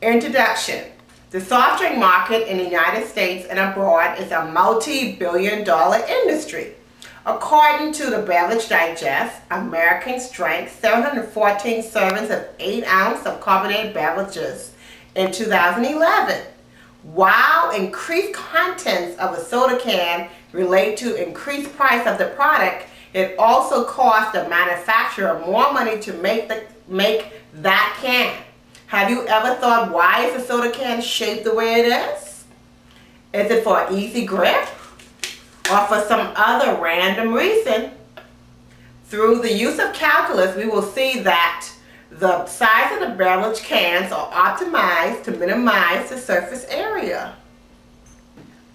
Introduction. The soft drink market in the United States and abroad is a multi-billion-dollar industry. According to the Beverage Digest, Americans drank 714 servings of 8-ounce of carbonated beverages in 2011. While increased contents of a soda can relate to increased price of the product, it also costs the manufacturer more money to make that can. Have you ever thought, why is a soda can shaped the way it is? Is it for easy grip or for some other random reason? Through the use of calculus, we will see that the size of the beverage cans are optimized to minimize the surface area.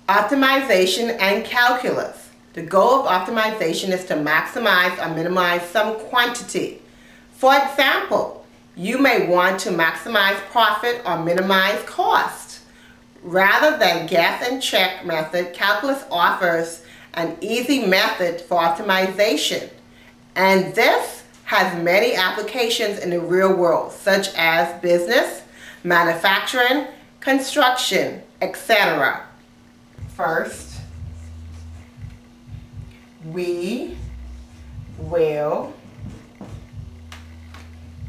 Optimization and calculus. The goal of optimization is to maximize or minimize some quantity. For example, you may want to maximize profit or minimize cost. Rather than guess and check method, calculus offers an easy method for optimization, and this has many applications in the real world, such as business, manufacturing, construction, etc. First, we will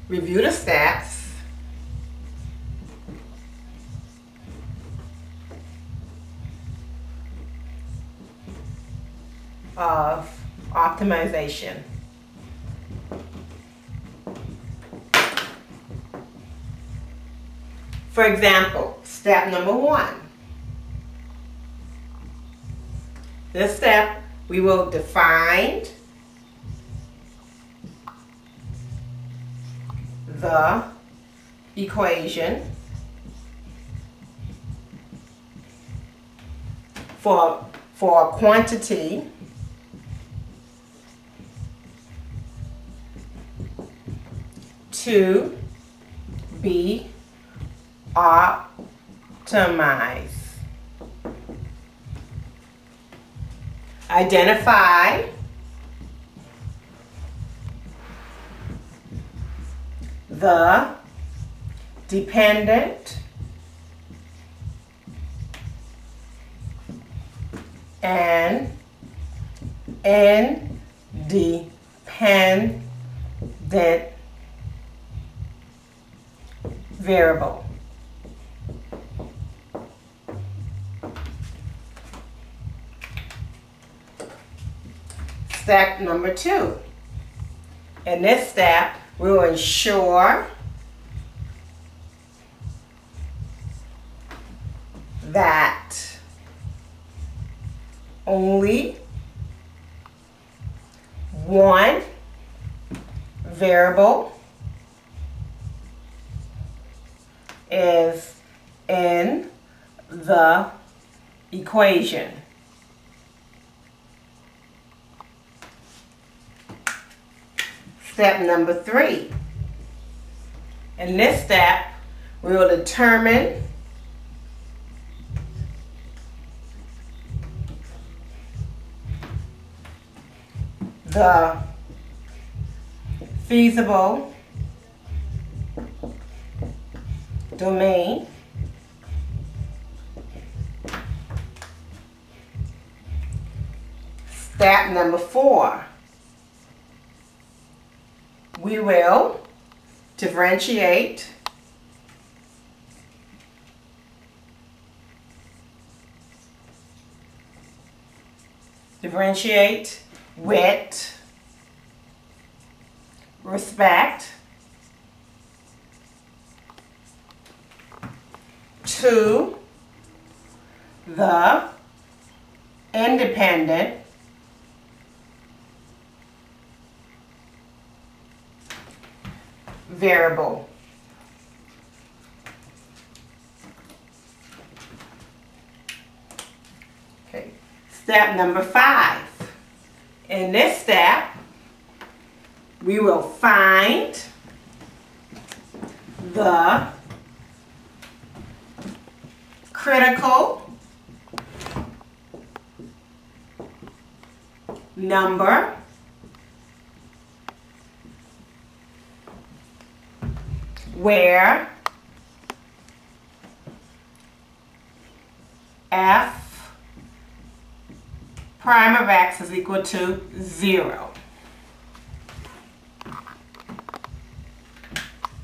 review the steps of optimization. For example, step number 1. This step, we will define the equation for quantity to be optimized. Identify the dependent and independent variable. Step number 2. In this step, we will ensure that only one variable is in the equation. Step number 3. In this step, we will determine the feasible domain Step number 4. We will differentiate with respect to the independent variable. Okay. Step number 5. In this step, we will find the critical number where f prime of x is equal to 0.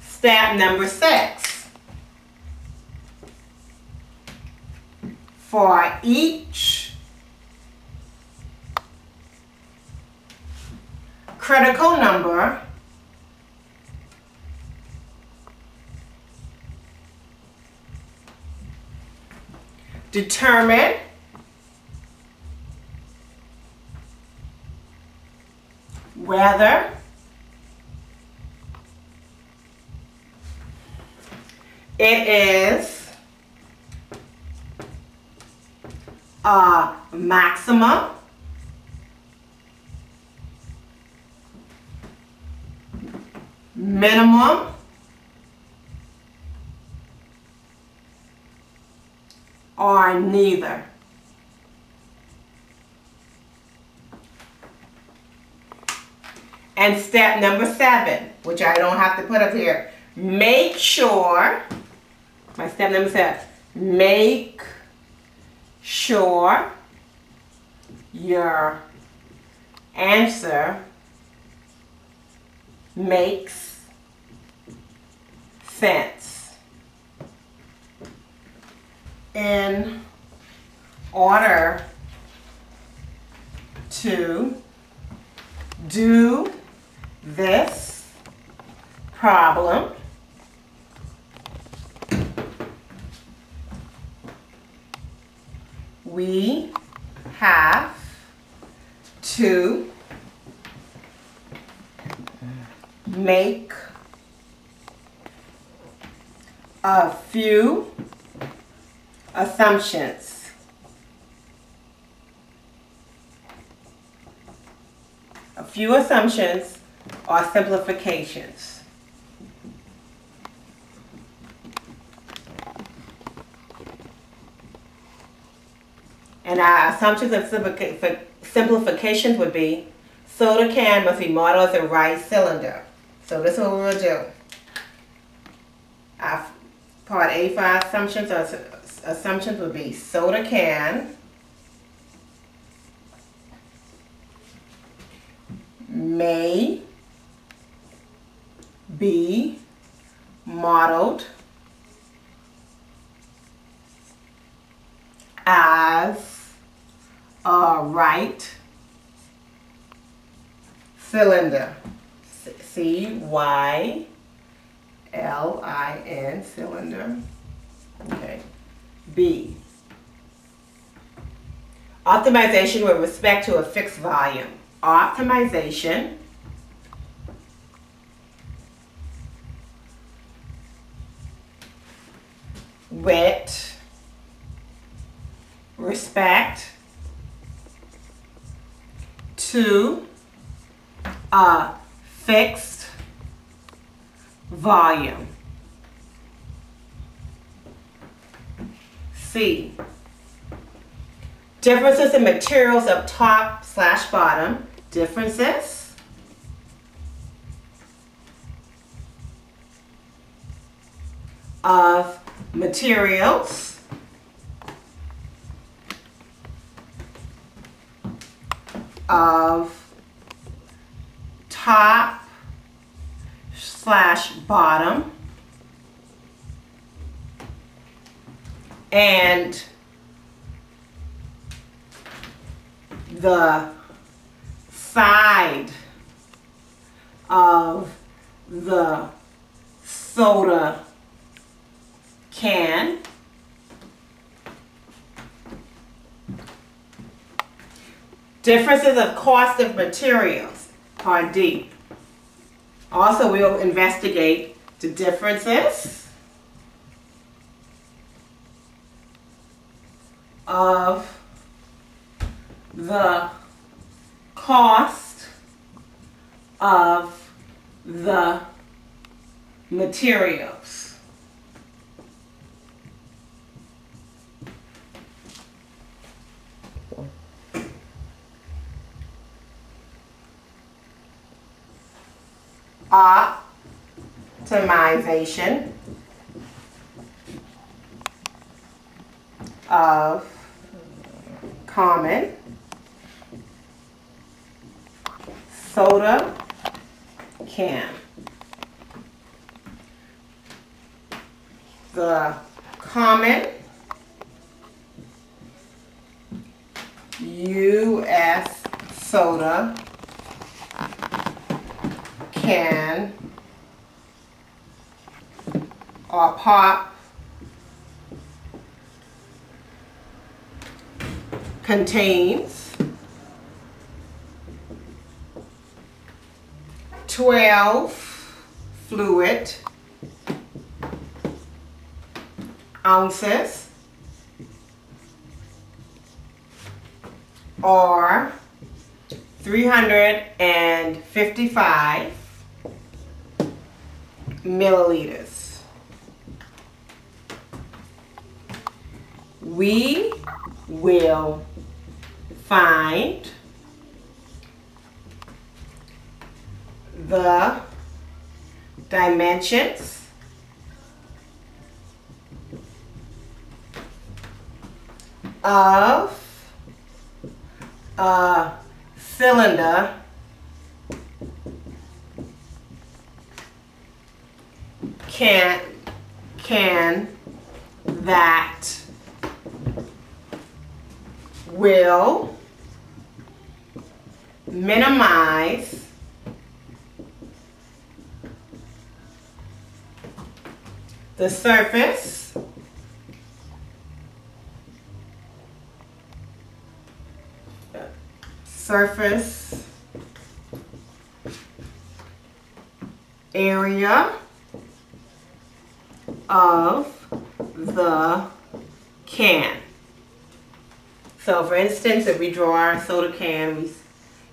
Step number 6. For each critical number determine whether it is a maximum, minimum, or neither. And step number 7, which I don't have to put up here, make sure, my step number 7, make sure your answer makes sense. In order to do this problem, we have to make a few assumptions. A few assumptions or simplifications. And our assumptions and simplifications would be soda can must be modeled as a right cylinder. So this is what we will do. Our part A for our assumptions would be soda can may be modeled as a right cylinder. C-Y-L-I-N, cylinder. Okay. B. Optimization with respect to a fixed volume. Optimization with respect to a fixed volume. C. Differences in materials of top/bottom. Differences of materials of top/bottom and the side of the soda can differences of cost of materials, part D. Also, we'll investigate the differences of the cost of the materials. Optimization of common soda can. The common U.S. soda can or pop contains 12 fluid ounces or 355 milliliters. We will find the dimensions of a cylinder can that will minimize the surface area of the can. So for instance, if we draw our soda can,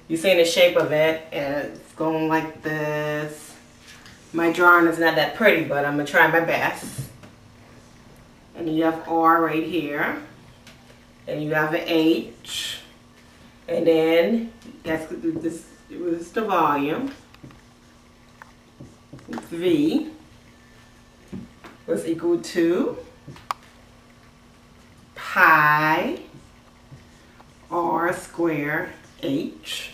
you see the shape of it and it's going like this. My drawing is not that pretty, but I'm gonna try my best. And you have R right here, and you have an H, and then this was the volume. V was equal to pi R square H,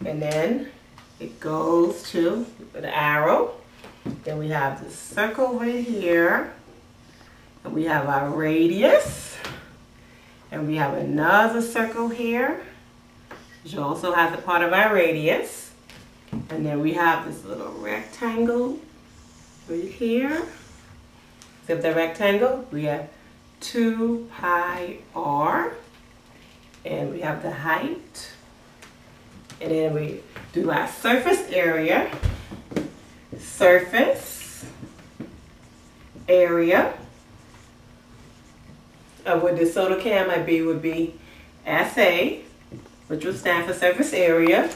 and then it goes to the arrow. Then we have the circle right here, and we have our radius, and we have another circle here, which also has a part of our radius. And then we have this little rectangle right here. Except the rectangle, we have 2 pi R, and we have the height. And then we do our surface area. Surface area of what this soda can might be would be SA, which would stand for surface area,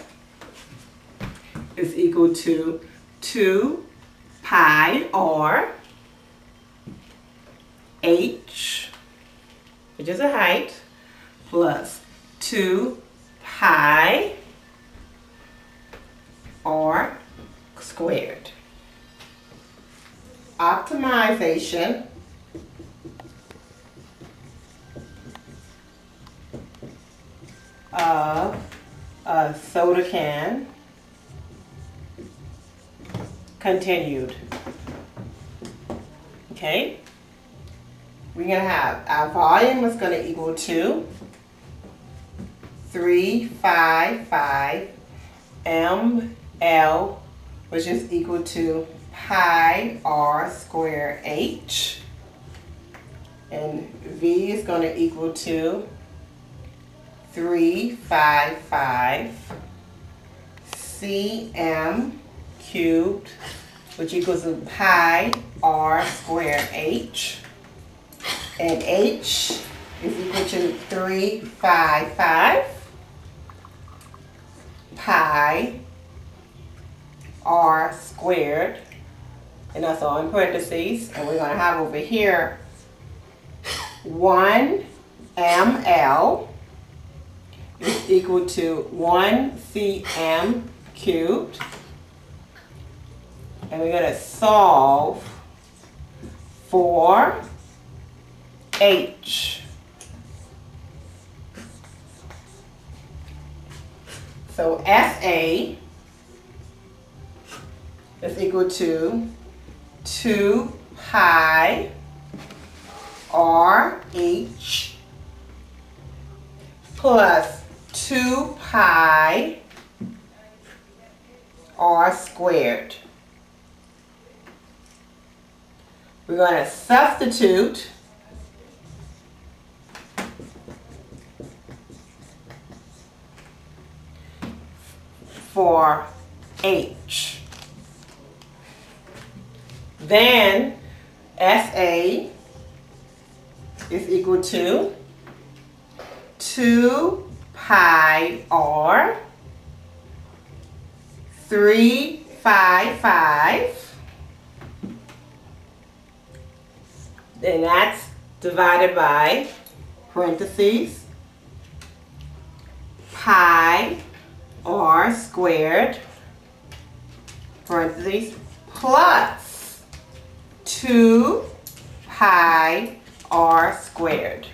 is equal to 2 pi R H, which is a height, plus 2 pi R squared. Optimization of a soda can continued. Okay, we're gonna have our volume is gonna equal to 355 ml, which is equal to pi R square H, and V is going to equal to 355 cm cubed, which equals to pi R square H, and H is equal to 355 pi R squared, and that's all in parentheses. And we're going to have over here 1 ml is equal to 1 cm cubed, and we're going to solve for H. So SA is equal to 2 pi RH plus 2 pi R squared. We're going to substitute for H. Then SA is equal to 2 pi R 355, then that's divided by parentheses pi R squared parentheses plus 2 pi R squared.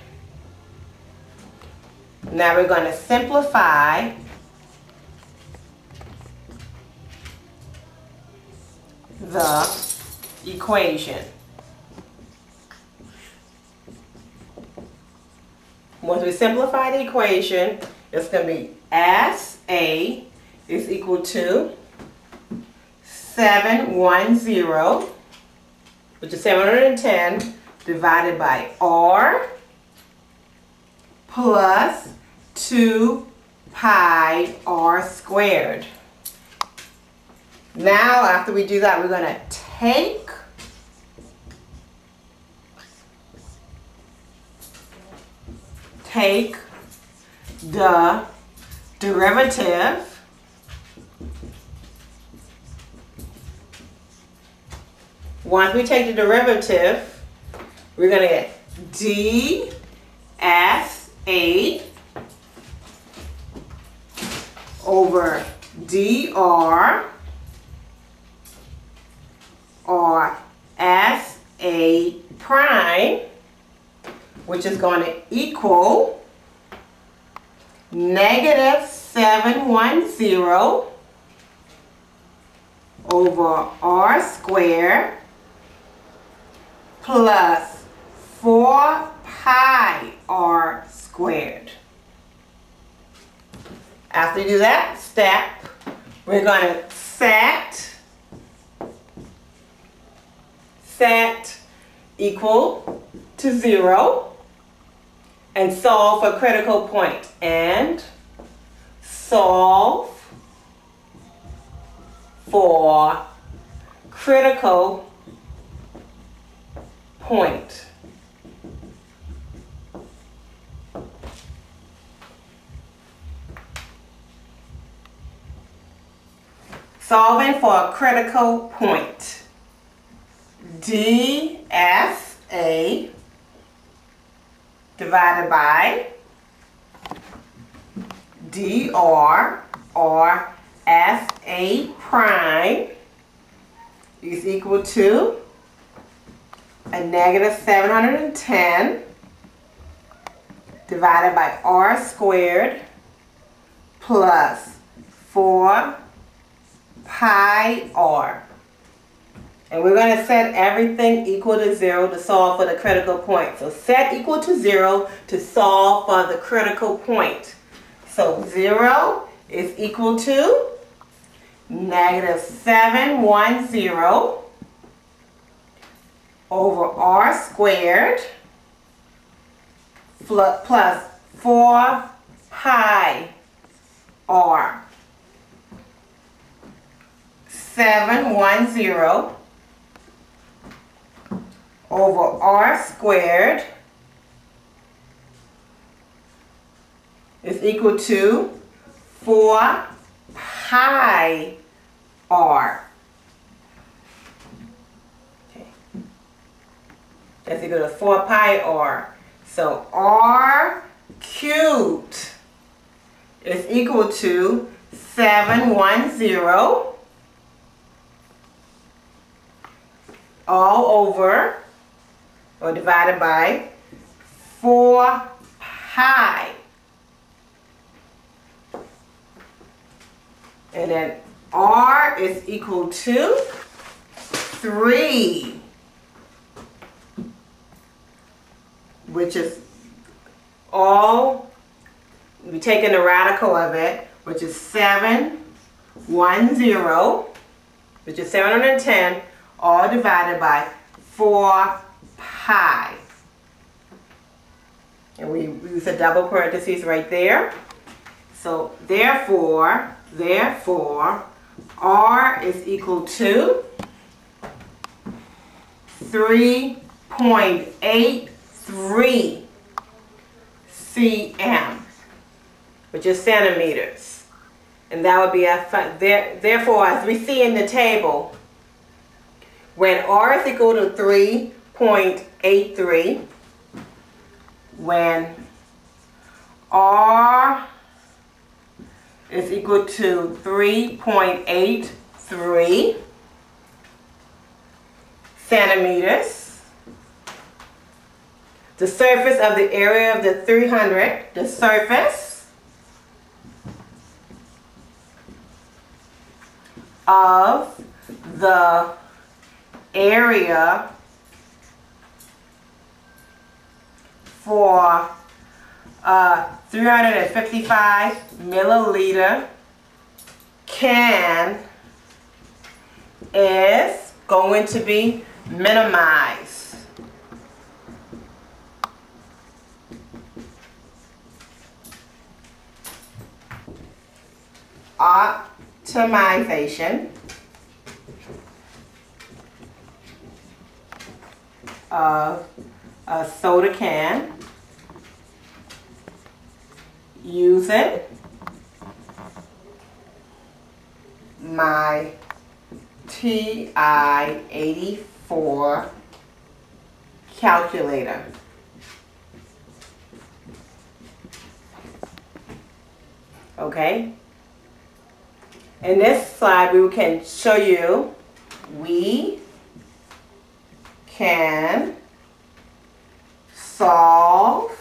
Now we're going to simplify the equation. Once we simplify the equation, it's going to be SA is equal to 710, which is 710, divided by R plus 2 pi R squared. Now, after we do that, we're going to take the derivative Once we take the derivative, we're going to get dSA over dr or SA prime, which is going to equal negative 710 over r squared plus 4 pi r squared. After you do that step, we're going to set equal to 0 and solve for critical point. And solve for critical point. Solving for a critical point. dSA divided by dr or SA prime is equal to a negative 710 divided by r squared plus 4 pi r. And we're going to set everything equal to 0 to solve for the critical point. So set equal to 0 to solve for the critical point. So 0 is equal to negative 710 over r squared plus 4 pi r. 710 over r squared is equal to 4 pi r. Okay. That's equal to 4 pi r. So r cubed is equal to 710 all over or divided by 4 pi And then R is equal to 3, which is all, we're taking the radical of it, which is 710, which is 710, all divided by 4 pi. And we use a double parentheses right there. So therefore, R is equal to 3.83 cm, which is centimeters. And that would be therefore, as we see in the table, when R is equal to 3.83, when R is equal to 3.83 centimeters, the surface of the area of the 300, the surface of the area for 355 milliliter can is going to be minimized. Optimization of a soda can using my TI-84 calculator. Okay? In this slide, we can show you we can solve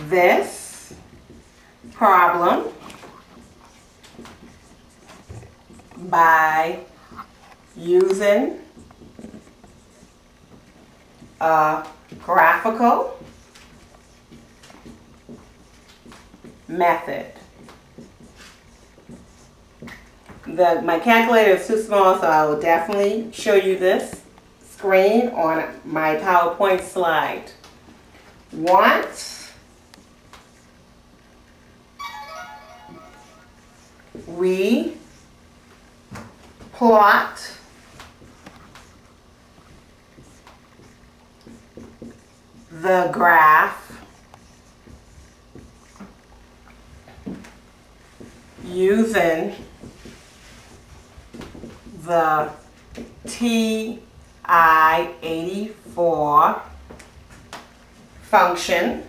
this problem by using a graphical method. My calculator is too small, so I will definitely show you this screen on my PowerPoint slide. Once we plot the graph using the TI-84 function,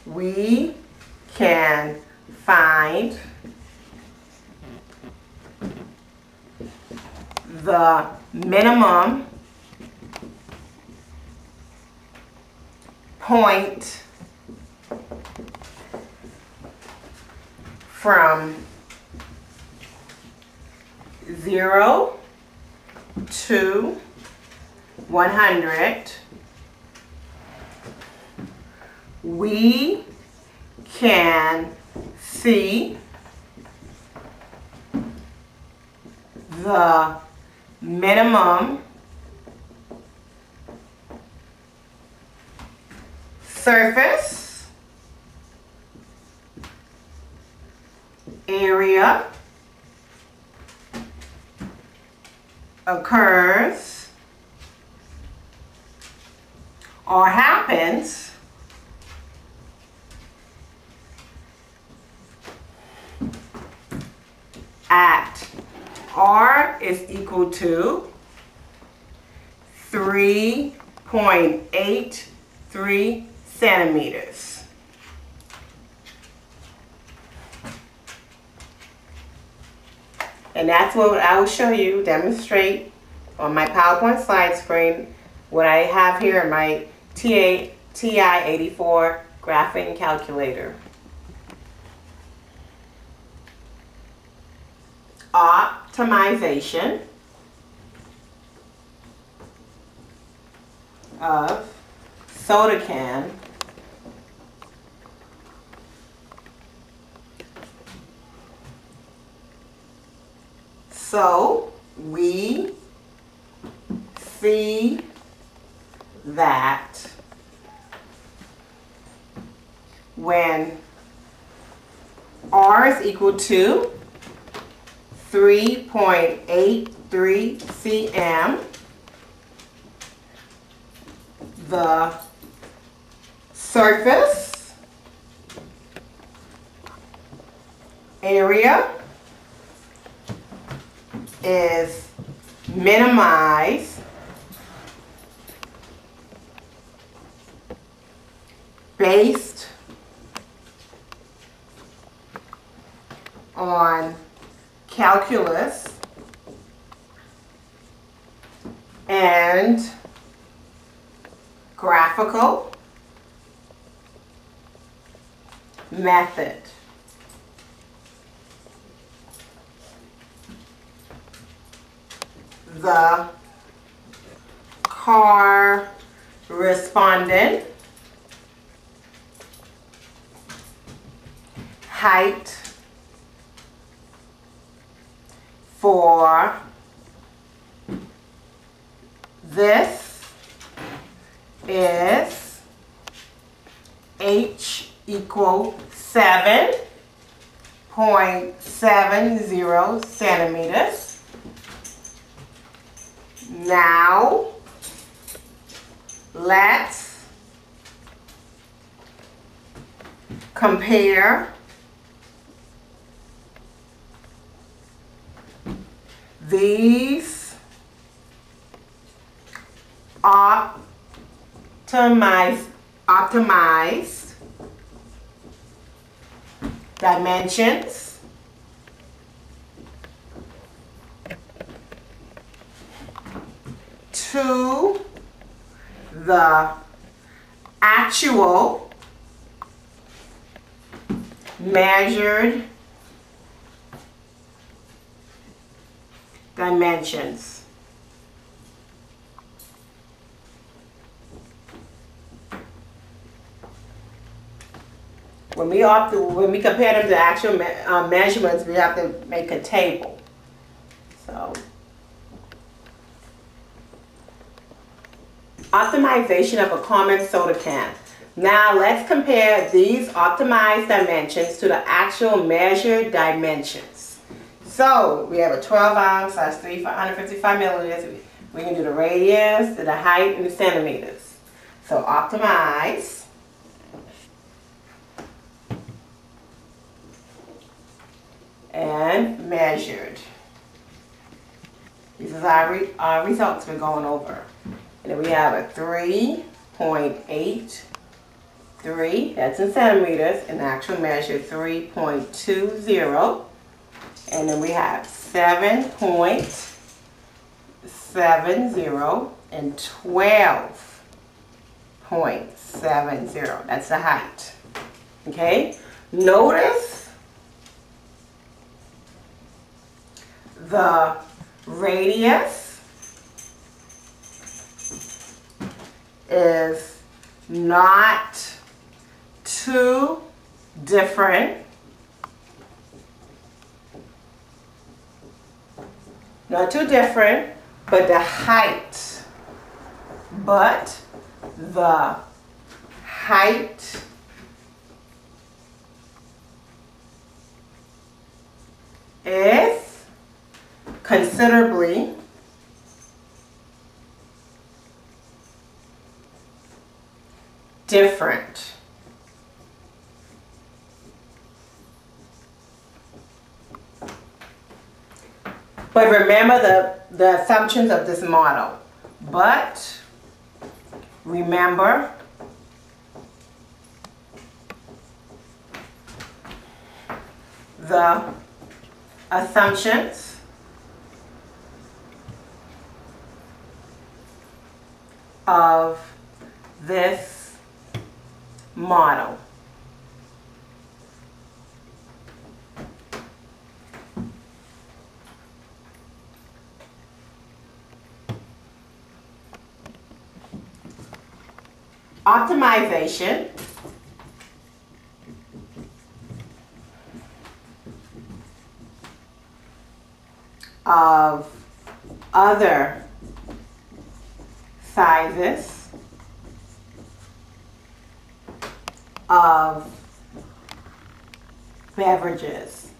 we can find the minimum point from 0 to 100. We can see the minimum surface area occurs or happens at R is equal to 3.83 centimeters. And that's what I will show you, demonstrate on my PowerPoint slide screen, what I have here in my TI-84 graphing calculator. Optimization of soda can so we see that when R is equal to 3.83 cm, the surface area is minimized based on calculus and graphical method. The corresponding height for this is H equal 7.70 centimeters. Now let's compare these optimized dimensions to the actual measured dimensions. When we compare them to actual measurements, we have to make a table. So, optimization of a common soda can. Now let's compare these optimized dimensions to the actual measured dimensions. So we have a 12 ounce, that's 355 milliliters. We can do the radius, the height, and the centimeters. So optimize and measured. These are our results we're going over. And then we have a 3.83, that's in centimeters, and actual measure 3.20. And then we have 7.70 and 12.70. That's the height. Okay? Notice the radius is not too different. Not too different, but the height is considerably different. But remember the assumptions of this model. But remember the assumptions of this model. Optimization of other sizes of beverages,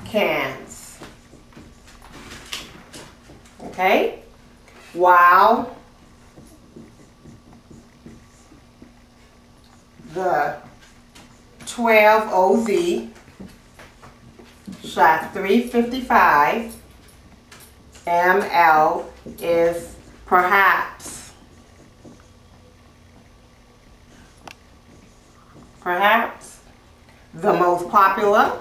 cans, okay? While the 12OZ/355 ml is perhaps the most popular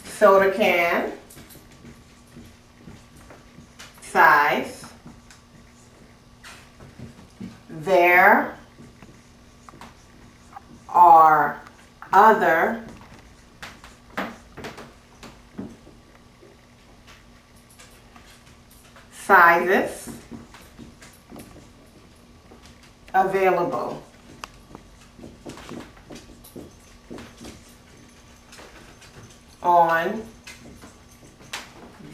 soda can size. There are other sizes available. On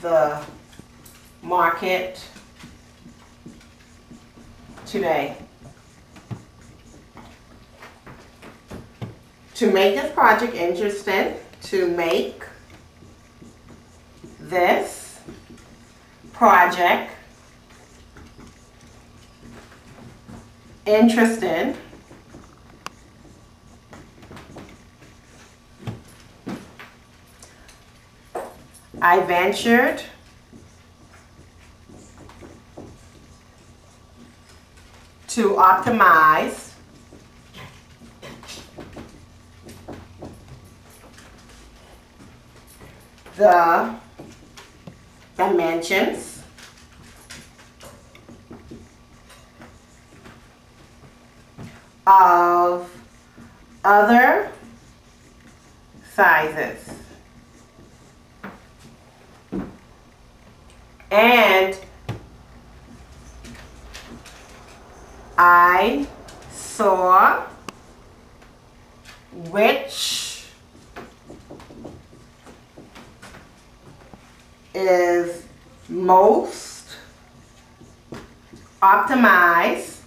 the market today. To make this project interesting, to make this project interesting, I ventured to optimize the dimensions of other sizes. And I saw which is most optimized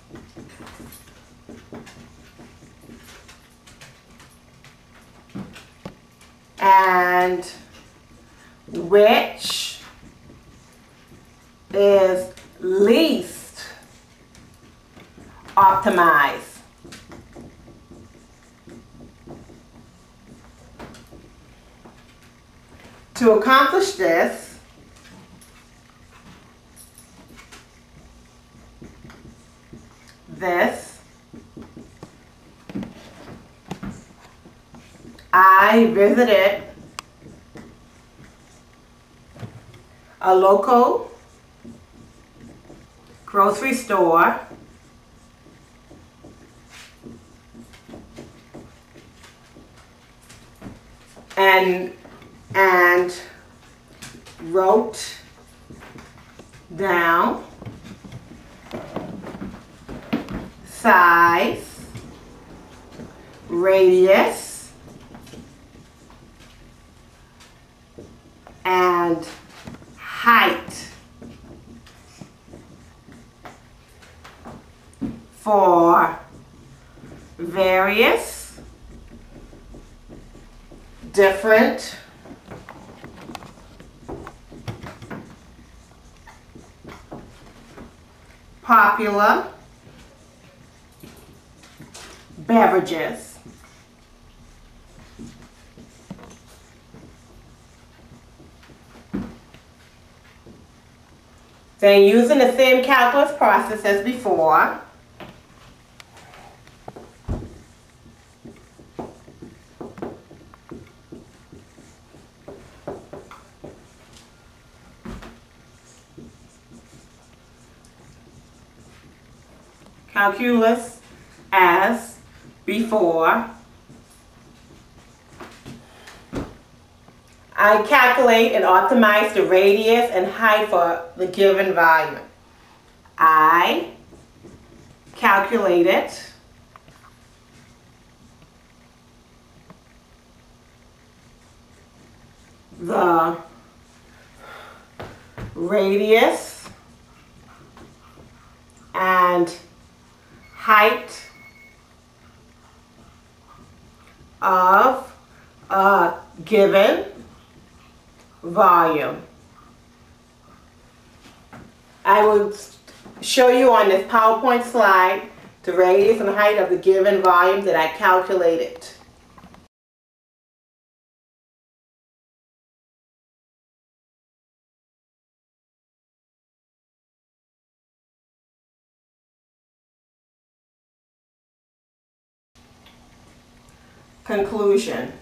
and which is least optimized. To accomplish this, I visited a local grocery store and wrote down size, radius, and height for various different popular beverages. Then, using the same calculus process as before, calculus as before. I calculate and optimize the radius and height for the given volume. I calculated the radius and height of a given volume. I will show you on this PowerPoint slide the radius and height of the given volume that I calculated. Conclusion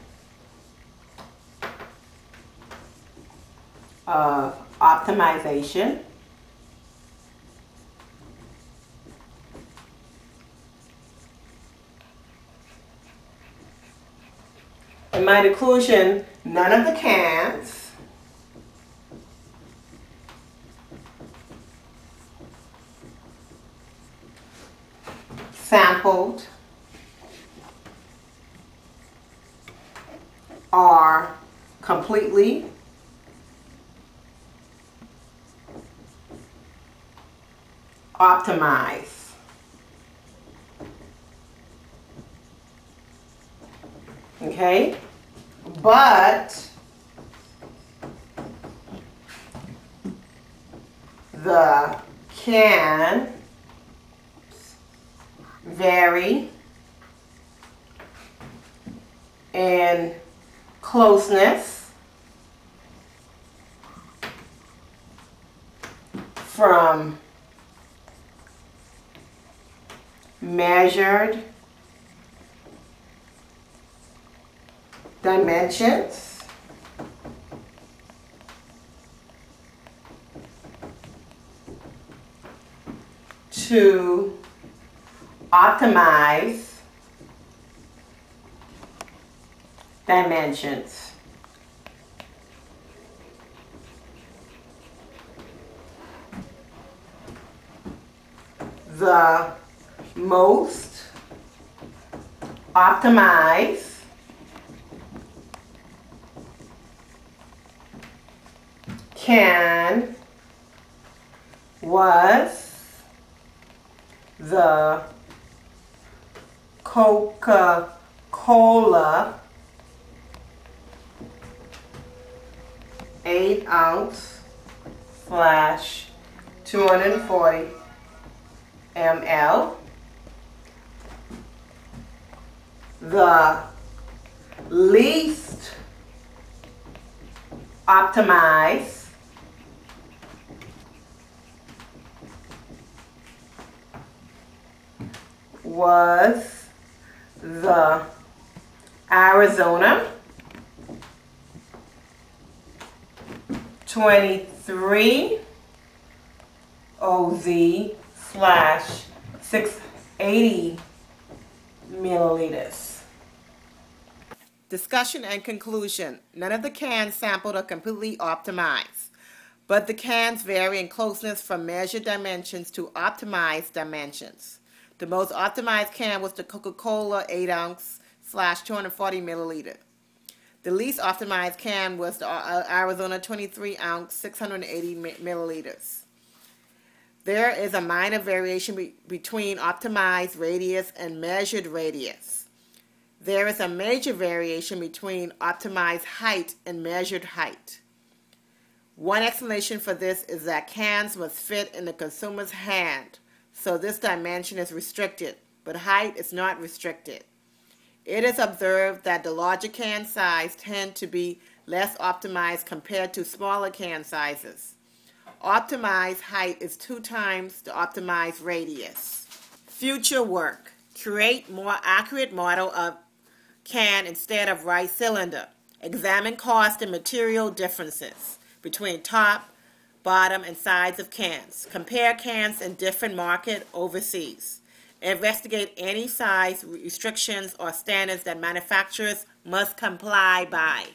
of optimization. In my conclusion, none of the cans sampled are completely optimized. Okay? But the can vary in closeness from measured dimensions to optimize dimensions. The most optimized can was the Coca-Cola 8-ounce / 240 ml. The least optimized was the Arizona 23 OZ / 680 milliliters. Discussion and conclusion. None of the cans sampled are completely optimized, but the cans vary in closeness from measured dimensions to optimized dimensions. The most optimized can was the Coca-Cola 8-ounce / 240 milliliter. The least optimized can was the Arizona 23-ounce 680 milliliters. There is a minor variation between optimized radius and measured radius. There is a major variation between optimized height and measured height. One explanation for this is that cans must fit in the consumer's hand, so this dimension is restricted, but height is not restricted. It is observed that the larger can size tend to be less optimized compared to smaller can sizes. Optimized height is 2 times the optimized radius. Future work. Create more accurate model of can instead of right cylinder. Examine cost and material differences between top, bottom, and sides of cans. Compare cans in different markets overseas. Investigate any size restrictions or standards that manufacturers must comply by.